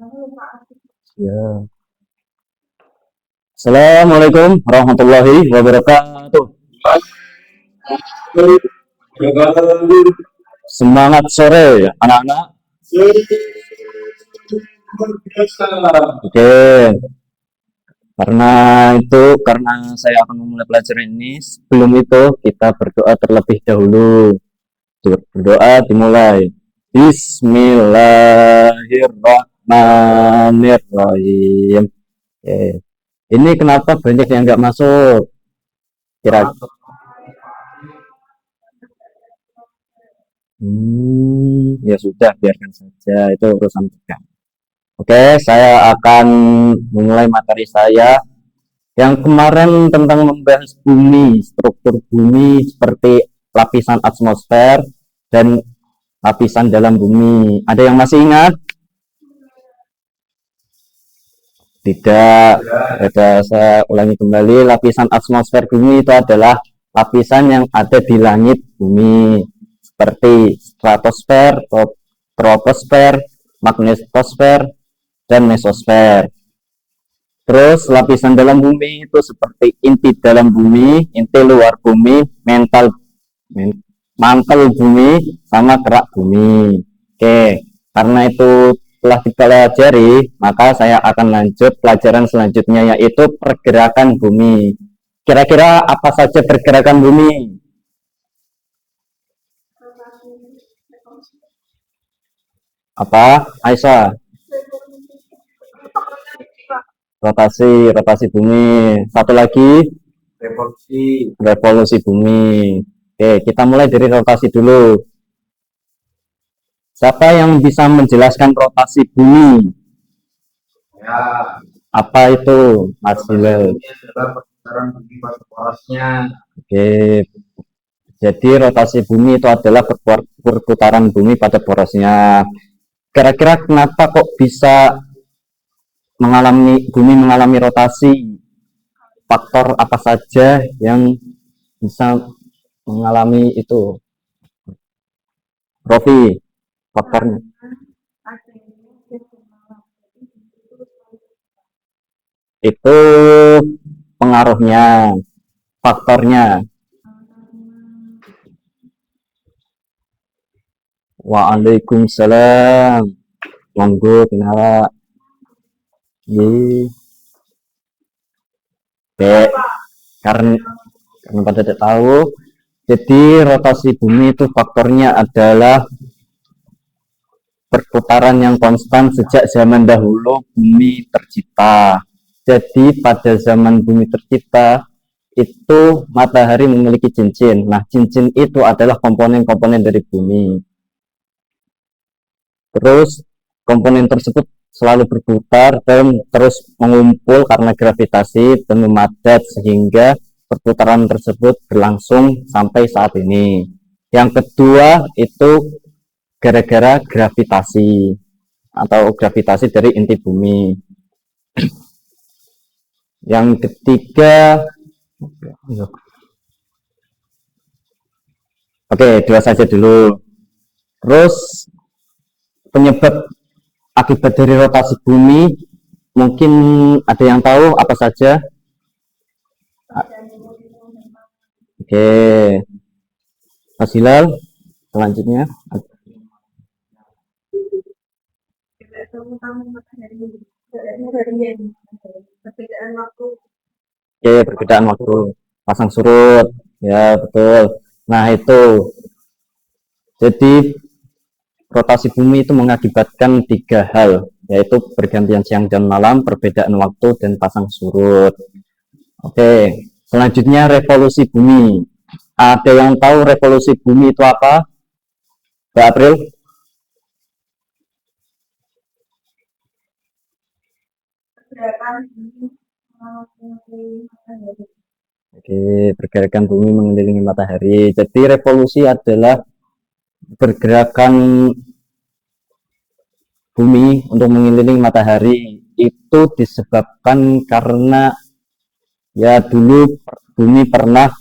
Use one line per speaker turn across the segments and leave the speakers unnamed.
Ya. Assalamualaikum warahmatullahi wabarakatuh. Semangat sore anak-anak. Oke, karena saya akan memulai pelajaran ini. Sebelum itu kita berdoa terlebih dahulu. Berdoa dimulai. Bismillahirrahmanirrahim. Oke. Ini kenapa banyak yang nggak masuk? Kira ya sudah, biarkan saja. Itu urusan kita. Oke, saya akan memulai materi saya yang kemarin tentang membahas bumi, struktur bumi seperti lapisan atmosfer dan lapisan dalam bumi. Ada yang masih ingat? Tidak. Ada, saya ulangi kembali. Lapisan atmosfer bumi itu adalah lapisan yang ada di langit bumi seperti stratosfer, troposfer, magnetosfer, dan mesosfer. Terus lapisan dalam bumi itu seperti inti dalam bumi, inti luar bumi, mantel bumi, sama kerak bumi. Oke, karena itu telah dipelajari, maka saya akan lanjut pelajaran selanjutnya, yaitu pergerakan bumi. Kira-kira apa saja pergerakan bumi? Apa, Aisyah? Rotasi bumi. Satu lagi, revolusi bumi. Oke, kita mulai dari rotasi dulu. Siapa yang bisa menjelaskan rotasi bumi?
Ya,
Apa itu, Mas Hilal?
ini adalah perputaran bumi pada porosnya.
Oke, jadi rotasi bumi itu adalah perputaran bumi pada porosnya. Kira-kira kenapa kok bisa bumi mengalami rotasi? Faktor apa saja yang bisa mengalami itu? Rofi, faktornya. Itu pengaruhnya, faktornya. Waalaikumsalam. Monggo, kenapa? Karena pada tidak tahu, jadi rotasi bumi itu faktornya adalah perputaran yang konstan sejak zaman dahulu bumi tercipta. Jadi pada zaman bumi tercipta itu matahari memiliki cincin. Nah, cincin itu adalah komponen-komponen dari bumi. Terus komponen tersebut selalu berputar dan terus mengumpul karena gravitasi dan memadat sehingga perputaran tersebut berlangsung sampai saat ini. Yang kedua itu gara-gara gravitasi atau gravitasi dari inti bumi. Yang ketiga, oke, dua saja dulu. Terus penyebab akibat dari rotasi bumi, mungkin ada yang tahu apa saja? Oke, Mas Hilal, selanjutnya. Oke, perbedaan waktu, pasang surut, ya betul. Nah itu, jadi rotasi bumi itu mengakibatkan tiga hal, yaitu pergantian siang dan malam, perbedaan waktu, dan pasang surut. Oke, selanjutnya revolusi bumi. Ada yang tahu revolusi bumi itu apa, Mbak April? Oke, pergerakan bumi mengelilingi matahari. Jadi revolusi adalah pergerakan bumi untuk mengelilingi matahari. Itu disebabkan karena ya dulu bumi pernah,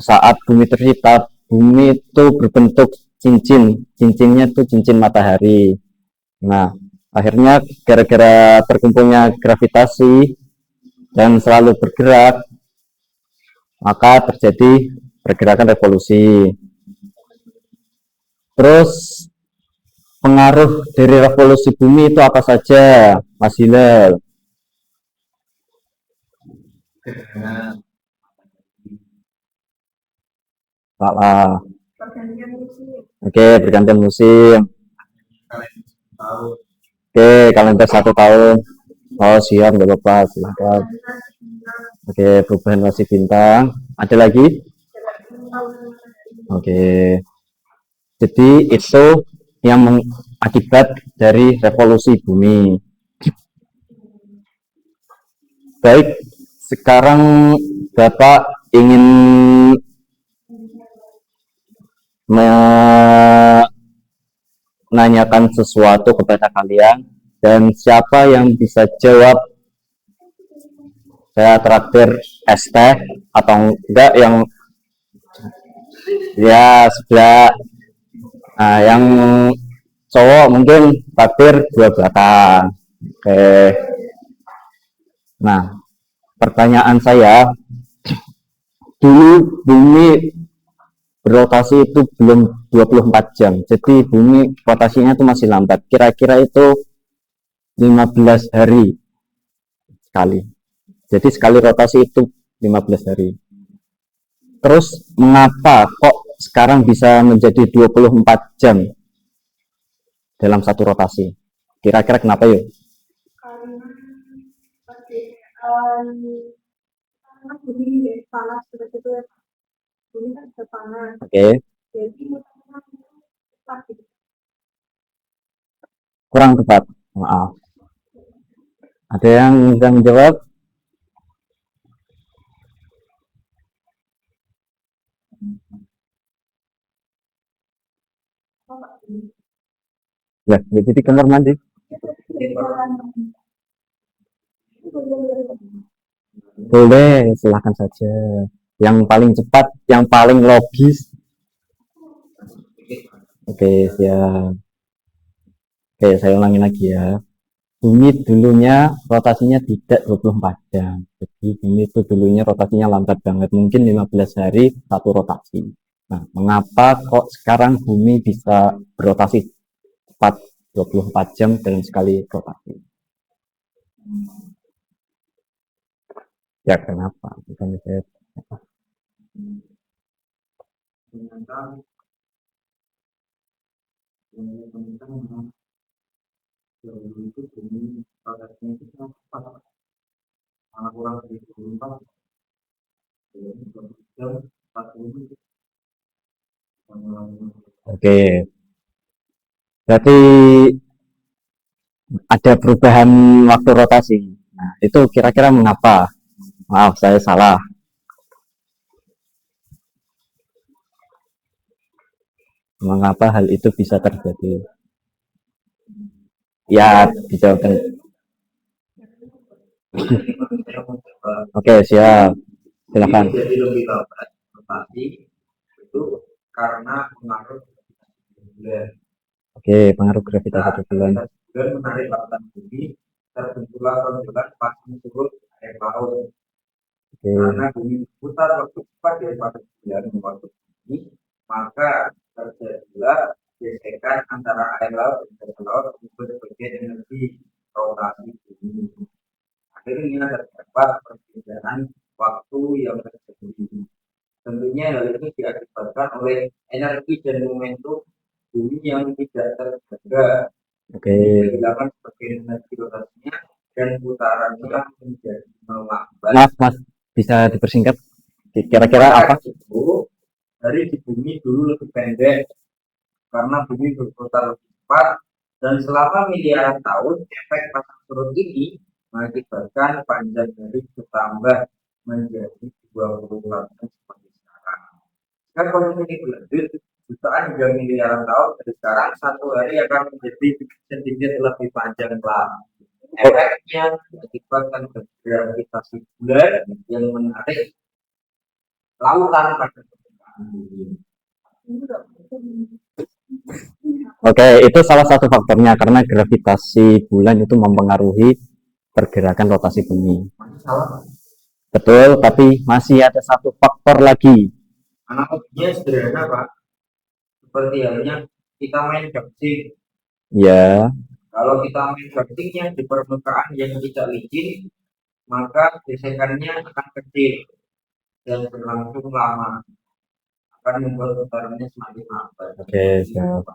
saat bumi tercipta, bumi itu berbentuk cincin. Cincinnya itu cincin matahari. Nah, Akhirnya gara-gara terkumpulnya gravitasi dan selalu bergerak, maka terjadi pergerakan revolusi. Terus pengaruh dari revolusi bumi itu apa saja, Mas Hilal?
Gerhana
Salah.
pergantian musim.
Oke, pergantian musim.
kalender tahun,
Oke, kalender 1 tahun. Oh, siap, nggak apa-apa, silahkan. Oke, perubahan masih bintang. Ada lagi? Oke, jadi itu yang akibat dari revolusi bumi. Baik, sekarang Bapak ingin menanyakan sesuatu kepada kalian, dan siapa yang bisa jawab, saya traktir es teh, atau enggak yang ya sebelah. Nah, yang cowok mungkin traktir dua belakang. Oke. Nah, pertanyaan saya, dulu bumi berotasi itu belum 24 jam. Jadi bumi rotasinya itu masih lambat. Kira-kira itu 15 hari sekali. Jadi sekali rotasi itu 15 hari. Terus mengapa kok sekarang bisa menjadi 24 jam dalam satu rotasi? Kira-kira kenapa yuk?
Karena bumi panas seperti itu ya. Bumi kan sudah panas.
Oke,
Jadi musimnya cepat gitu.
kurang tepat. Maaf. Ada yang bisa menjawab? Ya, jadi kamar mandi. Boleh, silahkan saja. Yang paling cepat, yang paling logis. Oke, siap. Oke, saya ulangi lagi ya. Bumi dulunya rotasinya tidak 24 jam. Jadi bumi itu dulunya rotasinya lambat banget. Mungkin 15 hari satu rotasi. Nah, mengapa kok sekarang bumi bisa berotasi cepat 24 jam dalam sekali rotasi? Ya, kenapa? Bukan saya.
ternyata memang dahulu itu bumi padatnya itu sangat cepat, malah kurang dari 24 jam 40 menit.
Oke, berarti ada perubahan waktu rotasi. Nah, itu kira-kira mengapa? Maaf, saya salah. Mengapa hal itu bisa terjadi? Ya, dijawabkan. Oke, siap. Silakan.
Jadi lebih lambat, tetapi itu karena pengaruh bulan.
Oke, pengaruh gravitasi bulan.
Bulan menarik lautan bumi, terbentuklah tonjolan pasang surut air laut.
Oke,
Karena bumi berputar lebih cepat daripada bulan waktu bumi, maka terjadilah gesekan antara air laut dan air laut untuk sebagai energi rotasi bumi. Akhirnya terdapat perbedaan waktu yang terjadi. Tentunya hal ini diakibatkan oleh energi dan momentum bumi yang tidak terjaga.
oke.
Kehilangan sebagai energi rotasinya dan putarannya menjadi melambat.
Mas, bisa dipersingkat? Kira-kira apa?
Itu dari di bumi dulu lebih pendek karena bumi berputar lebih cepat, dan selama miliaran tahun efek pasang surut ini mengakibatkan panjang hari bertambah menjadi 20 tahun seperti sekarang. Jika proses ini berlanjut jutaan hingga miliaran tahun dari sekarang, satu hari akan menjadi sedikit lebih panjang lagi. Efeknya mengakibatkan gravitasi bulan yang menarik lautan pada permukaan bumi.
Oke, itu salah satu faktornya karena gravitasi bulan itu mempengaruhi pergerakan rotasi bumi.
Masih salah, Pak.
Betul, tapi masih ada satu faktor lagi.
Analoginya sederhana, Pak. Seperti halnya kita main boxing.
Ya,
Kalau kita main boxingnya di permukaan yang tidak licin, maka gesekannya akan kecil dan berlangsung lama, akan membuat putarannya semakin lambat.
oke, siap.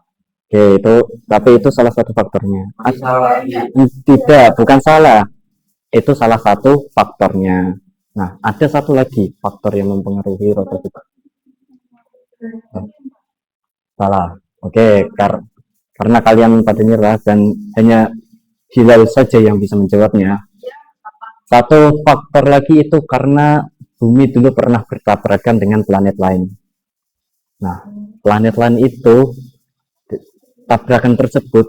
Oke, itu tapi itu salah satu faktornya.
Masih salah lagi.
Tidak, bukan salah. Itu salah satu faktornya. Nah, ada satu lagi faktor yang mempengaruhi rotasi. Salah. Oke, karena kalian pada nyerah dan hanya Hilal saja yang bisa menjawabnya. Satu faktor lagi itu karena bumi dulu pernah bertabrakan dengan planet lain. Nah, planet lain itu tabrakan tersebut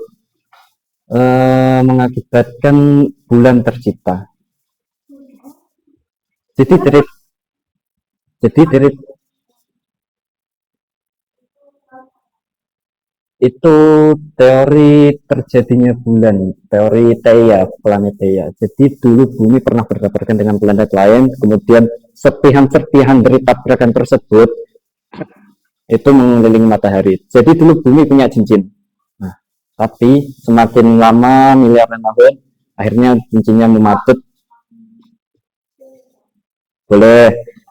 mengakibatkan bulan tercipta. Jadi dari itu teori terjadinya bulan, teori Theia, planet Theia. Jadi dulu bumi pernah bertabrakan dengan planet lain, kemudian serpihan-serpihan dari tabrakan tersebut itu mengelilingi matahari. Jadi dulu bumi punya cincin. Nah, tapi semakin lama miliaran tahun, akhirnya cincinnya memadat.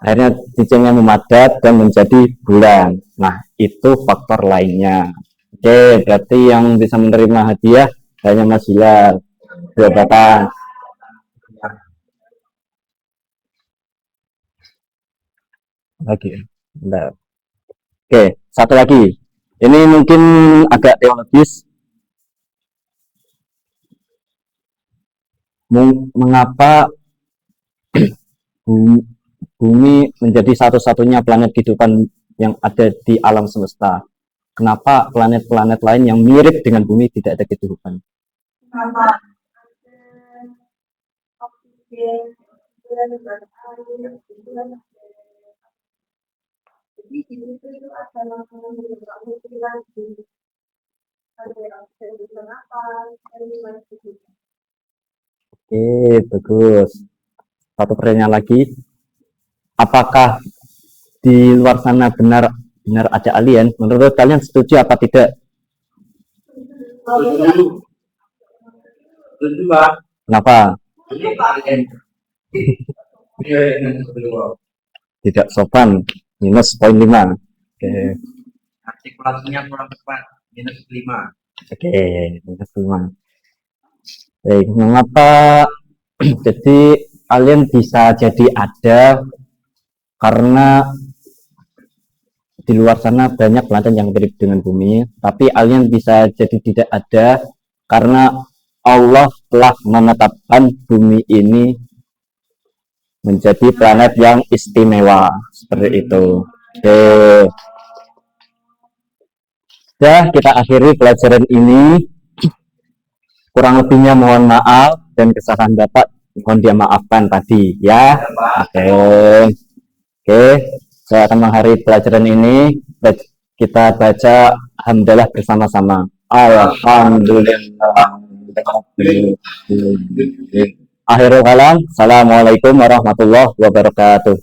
Akhirnya cincinnya memadat dan menjadi bulan. Nah, itu faktor lainnya. Oke, berarti yang bisa menerima hadiah hanya Mas Hilal. Dua batang. Lagi. Bentar. Oke, satu lagi. Ini mungkin agak teologis. Mengapa bumi menjadi satu-satunya planet kehidupan yang ada di alam semesta? Kenapa planet-planet lain yang mirip dengan bumi tidak ada kehidupan?
Kenapa? Oksigen, bulan berair, bulan. Jadi di situ itu ada langsung bulan di ada kenapa?
Oke, bagus. Satu pertanyaan lagi. Apakah di luar sana benar ada alien? Menurut kalian setuju apa tidak?
Setuju. Setuju, Pak.
Kenapa?
Ini kalian.
Tidak sopan. Minus poin 5. Oke.
Artikulasinya kurang tepat. Minus 5.
Oke, minus 5. Baik, mengapa jadi alien bisa jadi ada karena di luar sana banyak planet yang mirip dengan bumi, tapi alien bisa jadi tidak ada karena Allah telah menetapkan bumi ini menjadi planet yang istimewa seperti itu. Oke. Ya, kita akhiri pelajaran ini. Kurang lebihnya mohon maaf dan kesalahan Bapak mohon dia maafkan tadi ya. Oke. Saya akan mengakhiri pelajaran ini. Kita baca hamdalah bersama-sama. Alhamdulillah. Akhirul kalam. Assalamualaikum warahmatullahi wabarakatuh.